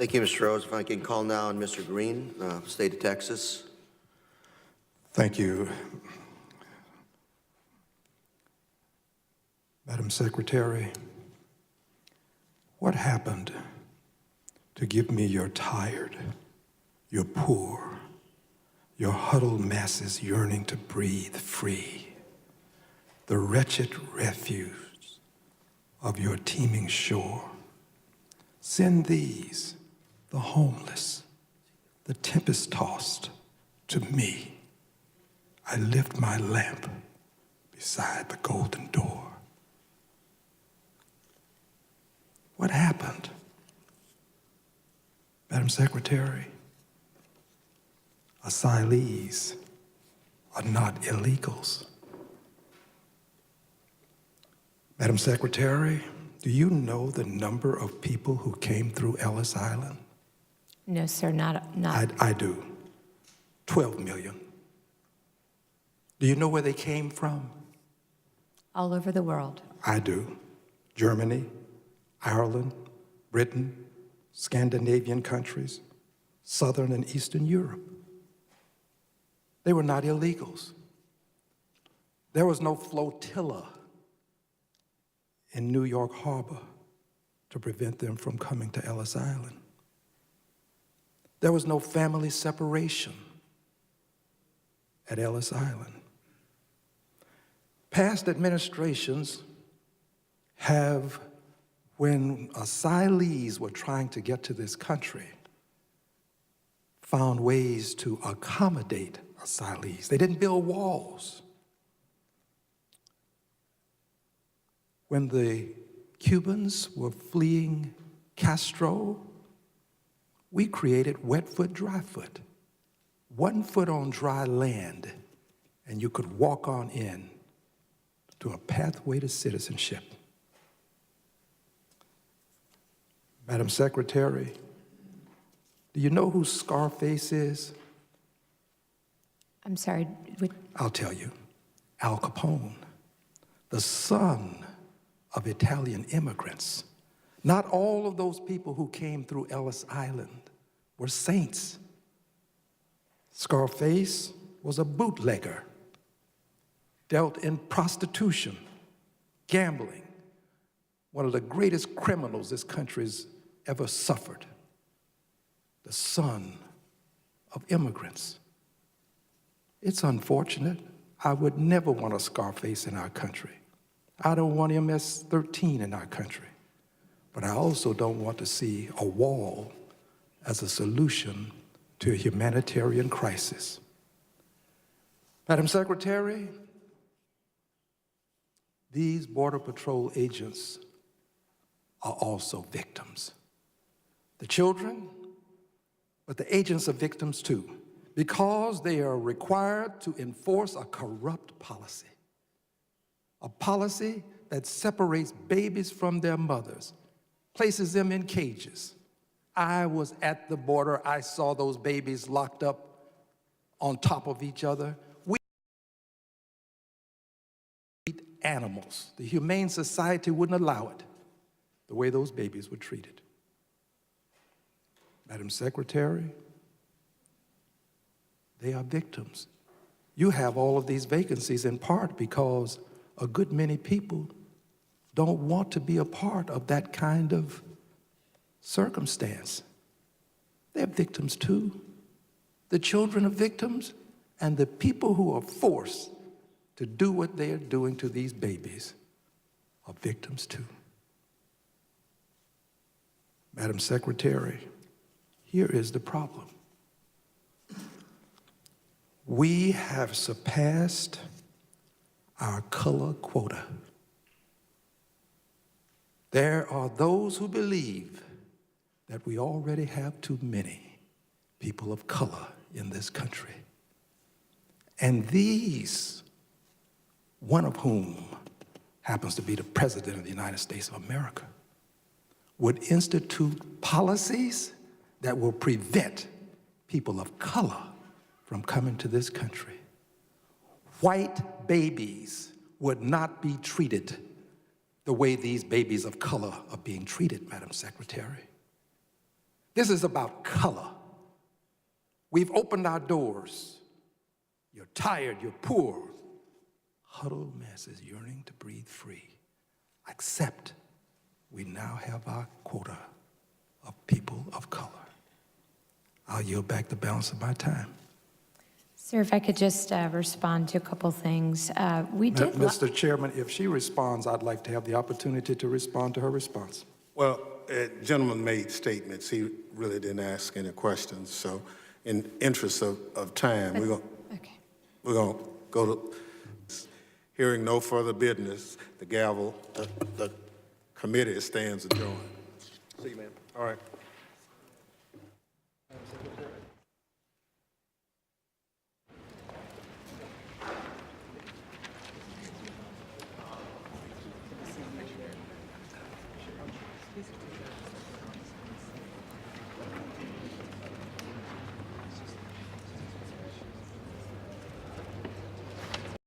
Thank you, Mr. Rose. If I can call now on Mr. Green, State of Texas. Thank you. Madam Secretary, what happened to give me your tired, your poor, your huddled masses yearning to breathe free, the wretched refuse of your teeming shore? Send these, the homeless, the tempest-tossed, to me. I lift my lamp beside the golden door. What happened? Madam Secretary, asylees are not illegals. Madam Secretary, do you know the number of people who came through Ellis Island? No, sir, not. I do. 12 million. Do you know where they came from? All over the world. I do. Germany, Ireland, Britain, Scandinavian countries, Southern and Eastern Europe. They were not illegals. There was no flotilla in New York Harbor to prevent them from coming to Ellis Island. There was no family separation at Ellis Island. Past administrations have, when asylees were trying to get to this country, found ways to accommodate asylees. They didn't build walls. When the Cubans were fleeing Castro, we created wet foot, dry foot. 1 foot on dry land, and you could walk on in to a pathway to citizenship. Madam Secretary, do you know who Scarface is? I'm sorry. I'll tell you. Al Capone, the son of Italian immigrants. Not all of those people who came through Ellis Island were saints. Scarface was a bootlegger, dealt in prostitution, gambling, one of the greatest criminals this country's ever suffered, the son of immigrants. It's unfortunate. I would never want a Scarface in our country. I don't want MS-13 in our country. But I also don't want to see a wall as a solution to a humanitarian crisis. Madam Secretary, these Border Patrol agents are also victims. The children, but the agents are victims too, because they are required to enforce a corrupt policy, a policy that separates babies from their mothers, places them in cages. I was at the border. I saw those babies locked up on top of each other. We eat animals. The Humane Society wouldn't allow it, the way those babies were treated. Madam Secretary, they are victims. You have all of these vacancies in part because a good many people don't want to be a part of that kind of circumstance. They're victims too. The children are victims, and the people who are forced to do what they are doing to these babies are victims too. Madam Secretary, here is the problem. We have surpassed our color quota. There are those who believe that we already have too many people of color in this country. And these, one of whom happens to be the President of the United States of America, would institute policies that will prevent people of color from coming to this country. White babies would not be treated the way these babies of color are being treated, Madam Secretary. This is about color. We've opened our doors. You're tired, you're poor. Huddled masses yearning to breathe free. Except we now have our quota of people of color. I'll yield back the balance of my time. Sir, if I could just respond to a couple things. We did. Mr. Chairman, if she responds, I'd like to have the opportunity to respond to her response. Well, gentleman made statements. He really didn't ask any questions. So in interest of time, we're going to go to hearing no further business. The gavel, the committee stands adjourned. See you, ma'am. All right.